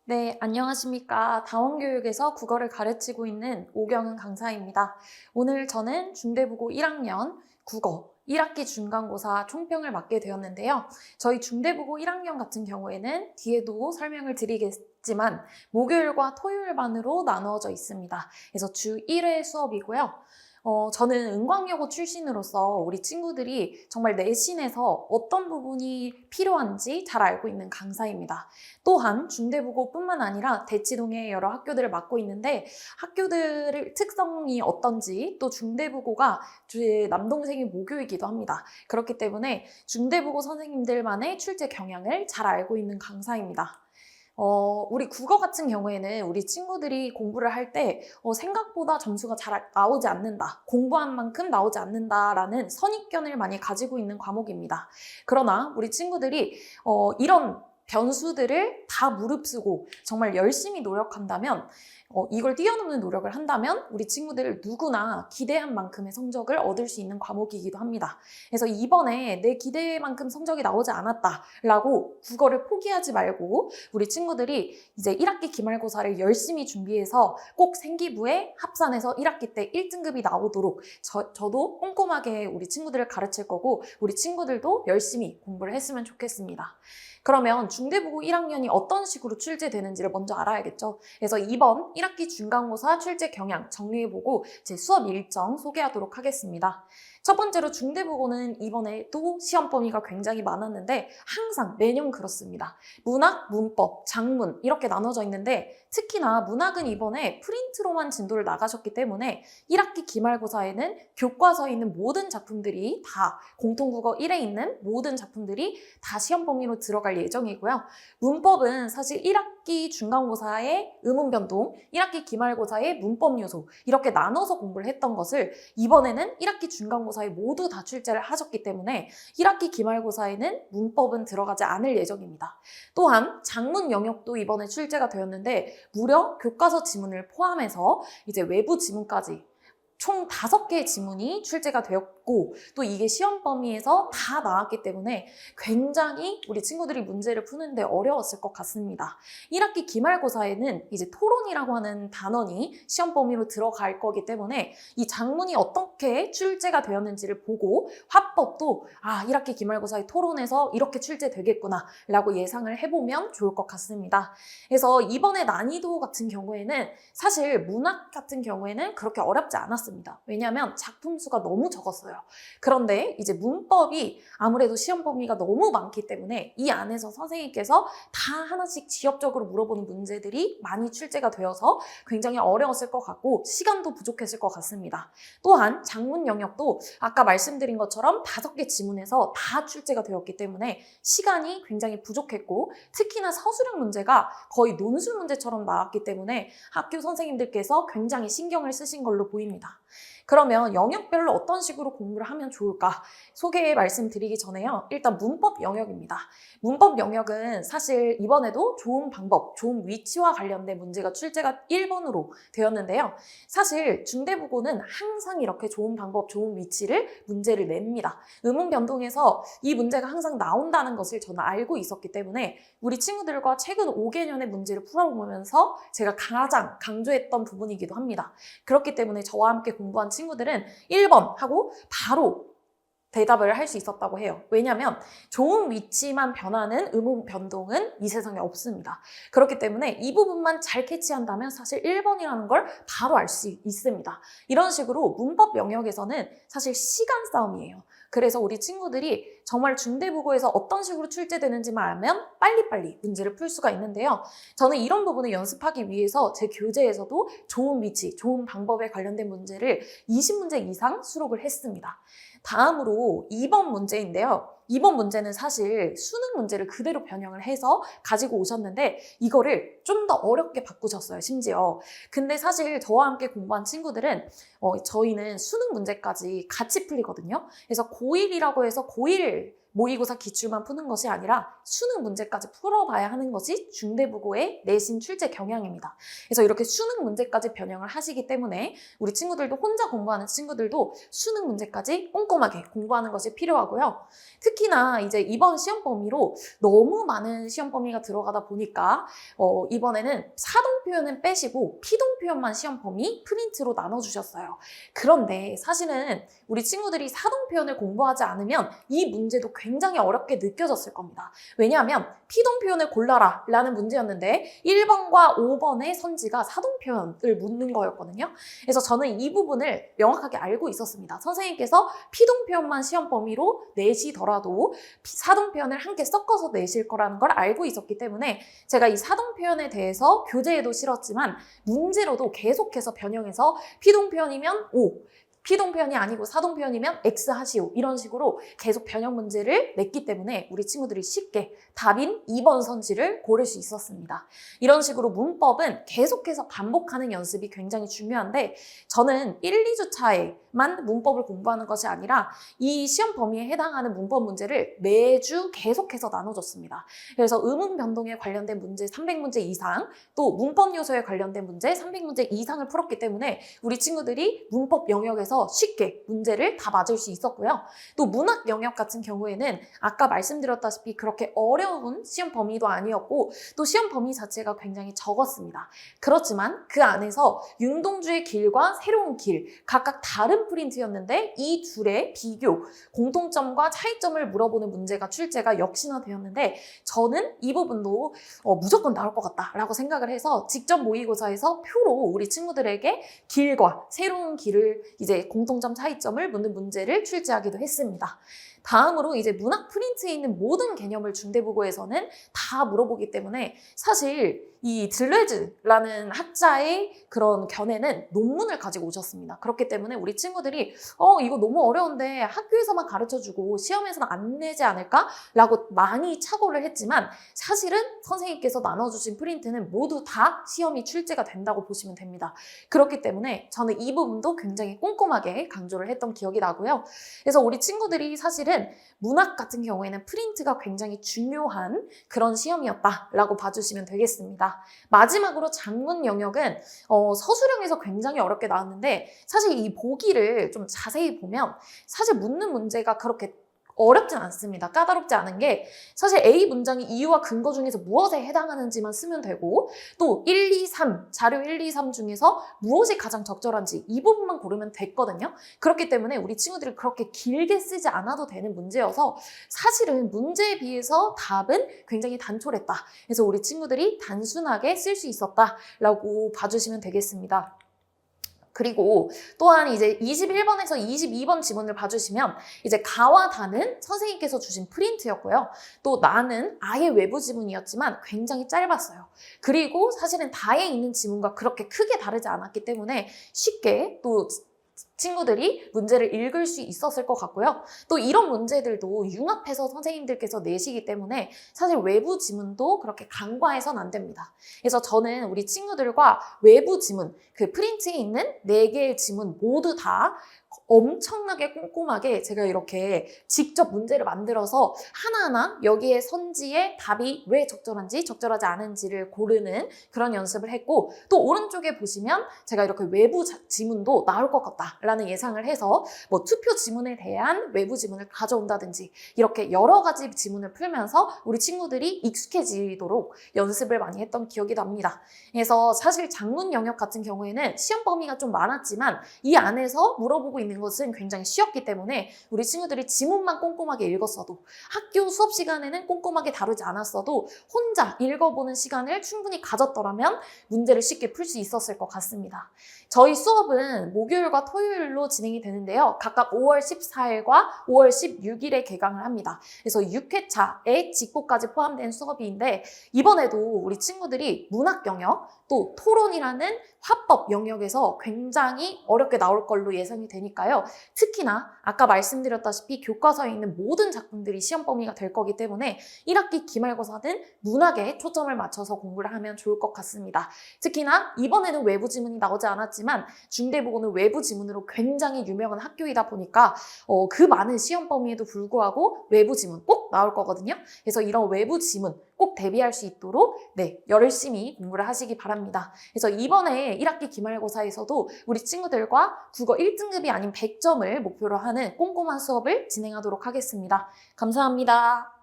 네, 안녕하십니까. 다원교육에서 국어를 가르치고 있는 오경은 강사입니다. 오늘 저는 중대부고 1학년 국어 1학기 중간고사 총평을 맡게 되었는데요. 저희 중대부고 1학년 같은 경우에는 뒤에도 설명을 드리겠지만 목요일과 토요일반으로 나누어져 있습니다. 그래서 주 1회 수업이고요. 저는 은광여고 출신으로서 우리 친구들이 정말 내신에서 어떤 부분이 필요한지 잘 알고 있는 강사입니다. 또한 중대부고뿐만 아니라 대치동의 여러 학교들을 맡고 있는데 학교들의 특성이 어떤지 또 중대부고가 제 남동생이 모교이기도 합니다. 그렇기 때문에 중대부고 선생님들만의 출제 경향을 잘 알고 있는 강사입니다. 우리 국어 같은 경우에는 우리 친구들이 공부를 할 때 생각보다 점수가 잘 나오지 않는다. 공부한 만큼 나오지 않는다라는 선입견을 많이 가지고 있는 과목입니다. 그러나 우리 친구들이 이런 변수들을 다 무릅쓰고 정말 열심히 노력한다면 이걸 뛰어넘는 노력을 한다면 우리 친구들 누구나 기대한 만큼의 성적을 얻을 수 있는 과목이기도 합니다. 그래서 이번에 내 기대만큼 성적이 나오지 않았다라고 국어를 포기하지 말고 우리 친구들이 이제 1학기 기말고사를 열심히 준비해서 꼭 생기부에 합산해서 1학기 때 1등급이 나오도록 저도 꼼꼼하게 우리 친구들을 가르칠 거고 우리 친구들도 열심히 공부를 했으면 좋겠습니다. 그러면 중대부고 1학년이 어떤 식으로 출제되는지를 먼저 알아야겠죠. 그래서 이번 1학기 중간고사 출제 경향 정리해보고 제 수업 일정 소개하도록 하겠습니다. 첫 번째로 중대부고는 이번에도 시험 범위가 굉장히 많았는데 항상 매년 그렇습니다. 문학, 문법, 작문 이렇게 나눠져 있는데 특히나 문학은 이번에 프린트로만 진도를 나가셨기 때문에 1학기 기말고사에는 교과서에 있는 모든 작품들이 다 공통국어 1에 있는 모든 작품들이 다 시험 범위로 들어갈 예정이고요. 문법은 사실 1학기 중간고사의 의문변동, 1학기 기말고사의 문법 요소 이렇게 나눠서 공부를 했던 것을 이번에는 1학기 중간고사에 모두 다 출제를 하셨기 때문에 1학기 기말고사에는 문법은 들어가지 않을 예정입니다. 또한 작문 영역도 이번에 출제가 되었는데 무려 교과서 지문을 포함해서 이제 외부 지문까지 총 5개의 지문이 출제가 되었고 또 이게 시험 범위에서 다 나왔기 때문에 굉장히 우리 친구들이 문제를 푸는데 어려웠을 것 같습니다. 1학기 기말고사에는 이제 토론이라고 하는 단원이 시험 범위로 들어갈 거기 때문에 이 작문이 어떻게 출제가 되었는지를 보고 화법도 1학기 기말고사의 토론에서 이렇게 출제되겠구나 라고 예상을 해보면 좋을 것 같습니다. 그래서 이번에 난이도 같은 경우에는 사실 문학 같은 경우에는 그렇게 어렵지 않았습니다. 왜냐하면 작품 수가 너무 적었어요. 그런데 이제 문법이 아무래도 시험 범위가 너무 많기 때문에 이 안에서 선생님께서 다 하나씩 지역적으로 물어보는 문제들이 많이 출제가 되어서 굉장히 어려웠을 것 같고 시간도 부족했을 것 같습니다. 또한 작문 영역도 아까 말씀드린 것처럼 5개 지문에서 다 출제가 되었기 때문에 시간이 굉장히 부족했고 특히나 서술형 문제가 거의 논술 문제처럼 나왔기 때문에 학교 선생님들께서 굉장히 신경을 쓰신 걸로 보입니다. 그러면 영역별로 어떤 식으로 공부를 하면 좋을까? 소개 말씀드리기 전에요. 일단 문법 영역입니다. 문법 영역은 사실 이번에도 좋은 방법, 좋은 위치와 관련된 문제가 출제가 1번으로 되었는데요. 사실 중대부고는 항상 이렇게 좋은 방법, 좋은 위치를 문제를 냅니다. 의문 변동에서 이 문제가 항상 나온다는 것을 저는 알고 있었기 때문에 우리 친구들과 최근 5개년의 문제를 풀어보면서 제가 가장 강조했던 부분이기도 합니다. 그렇기 때문에 저와 함께 공부한 친구들은 1번 하고 바로 대답을 할 수 있었다고 해요. 왜냐하면 좋은 위치만 변하는 의문 변동은 이 세상에 없습니다. 그렇기 때문에 이 부분만 잘 캐치한다면 사실 1번이라는 걸 바로 알 수 있습니다. 이런 식으로 문법 영역에서는 사실 시간 싸움이에요. 그래서 우리 친구들이 정말 중대부고에서 어떤 식으로 출제되는지만 알면 빨리빨리 문제를 풀 수가 있는데요. 저는 이런 부분을 연습하기 위해서 제 교재에서도 좋은 위치, 좋은 방법에 관련된 문제를 20문제 이상 수록을 했습니다. 다음으로 2번 문제인데요. 2번 문제는 사실 수능 문제를 그대로 변형을 해서 가지고 오셨는데 이거를 좀 더 어렵게 바꾸셨어요, 심지어. 근데 사실 저와 함께 공부한 친구들은 저희는 수능 문제까지 같이 풀리거든요. 그래서 고1이라고 해서 고1 모의고사 기출만 푸는 것이 아니라 수능 문제까지 풀어봐야 하는 것이 중대부고의 내신 출제 경향입니다. 그래서 이렇게 수능 문제까지 변형을 하시기 때문에 우리 친구들도 혼자 공부하는 친구들도 수능 문제까지 꼼꼼하게 공부하는 것이 필요하고요. 특히나 이제 이번 시험 범위로 너무 많은 시험 범위가 들어가다 보니까 이번에는 사동 표현은 빼시고 피동 표현만 시험 범위 프린트로 나눠주셨어요. 그런데 사실은 우리 친구들이 사동 표현을 공부하지 않으면 이 문제도 굉장히 어렵게 느껴졌을 겁니다. 왜냐하면 피동 표현을 골라라 라는 문제였는데 1번과 5번의 선지가 사동 표현을 묻는 거였거든요. 그래서 저는 이 부분을 명확하게 알고 있었습니다. 선생님께서 피동 표현만 시험 범위로 내시더라도 사동 표현을 함께 섞어서 내실 거라는 걸 알고 있었기 때문에 제가 이 사동 표현에 대해서 교재에도 실었지만 문제로도 계속해서 변형해서 피동 표현이면 O, 피동 표현이 아니고 사동 표현이면 X 하시오 이런 식으로 계속 변형 문제를 냈기 때문에 우리 친구들이 쉽게 답인 2번 선지를 고를 수 있었습니다. 이런 식으로 문법은 계속해서 반복하는 연습이 굉장히 중요한데 저는 1, 2주차에만 문법을 공부하는 것이 아니라 이 시험 범위에 해당하는 문법 문제를 매주 계속해서 나눠줬습니다. 그래서 음운 변동에 관련된 문제 300문제 이상 또 문법 요소에 관련된 문제 300문제 이상을 풀었기 때문에 우리 친구들이 문법 영역에서 쉽게 문제를 다 맞을 수 있었고요. 또 문학 영역 같은 경우에는 아까 말씀드렸다시피 그렇게 어려운 시험 범위도 아니었고 또 시험 범위 자체가 굉장히 적었습니다. 그렇지만 그 안에서 윤동주의 길과 새로운 길 각각 다른 프린트였는데 이 둘의 비교, 공통점과 차이점을 물어보는 문제가 출제가 역시나 되었는데 저는 이 부분도 무조건 나올 것 같다라고 생각을 해서 직접 모의고사에서 표로 우리 친구들에게 길과 새로운 길을 이제 공통점 차이점을 묻는 문제를 출제하기도 했습니다. 다음으로 이제 문학 프린트에 있는 모든 개념을 중대부고에서는 다 물어보기 때문에 사실 이 들레즈라는 학자의 그런 견해는 논문을 가지고 오셨습니다. 그렇기 때문에 우리 친구들이 이거 너무 어려운데 학교에서만 가르쳐주고 시험에서는 안 내지 않을까? 라고 많이 착오를 했지만 사실은 선생님께서 나눠주신 프린트는 모두 다 시험이 출제가 된다고 보시면 됩니다. 그렇기 때문에 저는 이 부분도 굉장히 꼼꼼하게 강조를 했던 기억이 나고요. 그래서 우리 친구들이 사실은 문학 같은 경우에는 프린트가 굉장히 중요한 그런 시험이었다라고 봐주시면 되겠습니다. 마지막으로 작문 영역은 서술형에서 굉장히 어렵게 나왔는데 사실 이 보기를 좀 자세히 보면 사실 묻는 문제가 그렇게 어렵진 않습니다. 까다롭지 않은 게 사실 A 문장이 이유와 근거 중에서 무엇에 해당하는지만 쓰면 되고 또 1, 2, 3, 자료 1, 2, 3 중에서 무엇이 가장 적절한지 이 부분만 고르면 됐거든요. 그렇기 때문에 우리 친구들이 그렇게 길게 쓰지 않아도 되는 문제여서 사실은 문제에 비해서 답은 굉장히 단촐했다. 그래서 우리 친구들이 단순하게 쓸 수 있었다라고 봐주시면 되겠습니다. 그리고 또한 이제 21번에서 22번 지문을 봐주시면 이제 가와 다는 선생님께서 주신 프린트였고요. 또 나는 아예 외부 지문이었지만 굉장히 짧았어요. 그리고 사실은 다에 있는 지문과 그렇게 크게 다르지 않았기 때문에 쉽게 또 친구들이 문제를 읽을 수 있었을 것 같고요. 또 이런 문제들도 융합해서 선생님들께서 내시기 때문에 사실 외부 지문도 그렇게 간과해서는 안 됩니다. 그래서 저는 우리 친구들과 외부 지문, 그 프린트에 있는 4개의 지문 모두 다 엄청나게 꼼꼼하게 제가 이렇게 직접 문제를 만들어서 하나하나 여기에 선지의 답이 왜 적절한지 적절하지 않은지를 고르는 그런 연습을 했고 또 오른쪽에 보시면 제가 이렇게 외부 지문도 나올 것 같다라는 예상을 해서 뭐 투표 지문에 대한 외부 지문을 가져온다든지 이렇게 여러 가지 지문을 풀면서 우리 친구들이 익숙해지도록 연습을 많이 했던 기억이 납니다. 그래서 사실 작문 영역 같은 경우에는 시험 범위가 좀 많았지만 이 안에서 물어보고 있는 것은 굉장히 쉬웠기 때문에 우리 친구들이 지문만 꼼꼼하게 읽었어도 학교 수업 시간에는 꼼꼼하게 다루지 않았어도 혼자 읽어보는 시간을 충분히 가졌더라면 문제를 쉽게 풀 수 있었을 것 같습니다. 저희 수업은 목요일과 토요일로 진행이 되는데요. 각각 5월 14일과 5월 16일에 개강을 합니다. 그래서 6회차에 직보까지 포함된 수업인데 이번에도 우리 친구들이 문학 영역 또 토론이라는 화법 영역에서 굉장히 어렵게 나올 걸로 예상이 되니까 되니까요. 특히나 아까 말씀드렸다시피 교과서에 있는 모든 작품들이 시험 범위가 될 거기 때문에 1학기 기말고사는 문학에 초점을 맞춰서 공부를 하면 좋을 것 같습니다. 특히나 이번에는 외부 지문이 나오지 않았지만 중대보고는 외부 지문으로 굉장히 유명한 학교이다 보니까 그 많은 시험 범위에도 불구하고 외부 지문 꼭 나올 거거든요. 그래서 이런 외부 지문 꼭 대비할 수 있도록 열심히 공부를 하시기 바랍니다. 그래서 이번에 1학기 기말고사에서도 우리 친구들과 국어 1등급이 아닌 100점을 목표로 하는 꼼꼼한 수업을 진행하도록 하겠습니다. 감사합니다.